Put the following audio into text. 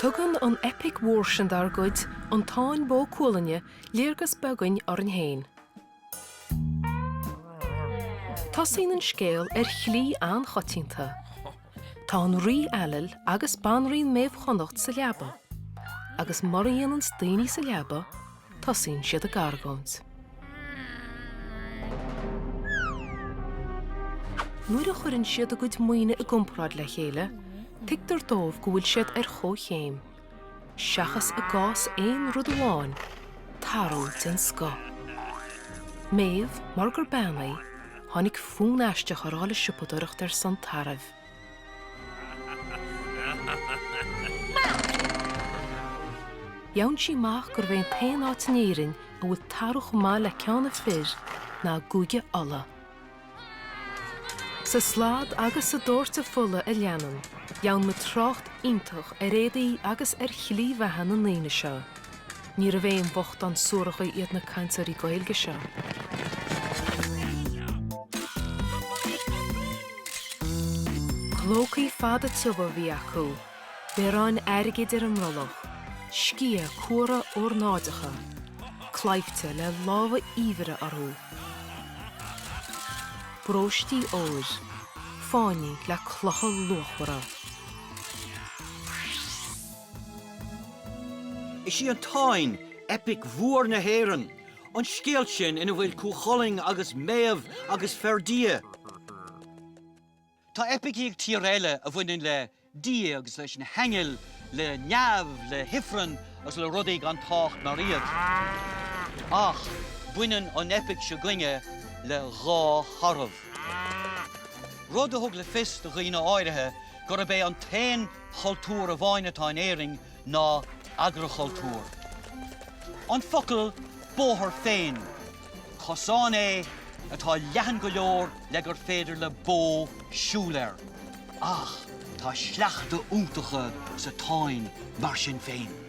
Tugan an epic wórshan dar good an táin bó cúlainne léargas begain ar an héin. Táin an scéal chlí an chotínta. Tá an rí eilil agus banrín méh chonacht sa leaba. Agus maríon an staoine sa leaba, táin siad a gargóns. Nuair a chuireann siad a gcuid muoine a gcompráid le chéile, tictar dómh go bhfuil siad ar chomh Seachas a gás éon rud amháin, tarú den sco. Méh, mar gur beannaí, tháinig fúnáiste chorála siúpadúireacht ar san taramh. Jawn si maach gur bhéon tain áit néirin a bhfuil tarú chumá le ceanna fir ná gúige alla. Sa slád agus sa dúirta fulla a leanam, jawn me trácht iontach réadaí agus chlí bheithe na naoine seo. Ní a bhéon bocht an suúracha iad na cantarí Gaeilge seo. Chlócaí fada tuba bhí acu, beráin airgid ar an rollach, scia cuara o'r náidecha, claifte le láha íomhire arú. Bróistí óir, fáinní le clocha luachhara. Is sí an Táin, epic mhuar na héireann, an scéal sin ina bhfuil cúcholing agus méamh agus ferdia. Tá epic ag tíréile a bhaineann le dia agus leis an hengil, le neamh, le hifran agus le rudaigh an tácht na riad. Ach, baineann an epic se glinge le rá tharmh. Rud a thug le fis do dhaoine áirithe gur a bé an tain chultúr a bhain atá in éiring ná agrachultúr. An focail bóthar féin, chosán é atá leathan go leor le gur féidir le bó siúléir. Ach, tá sleachta úntacha sa Táin mar sin féin.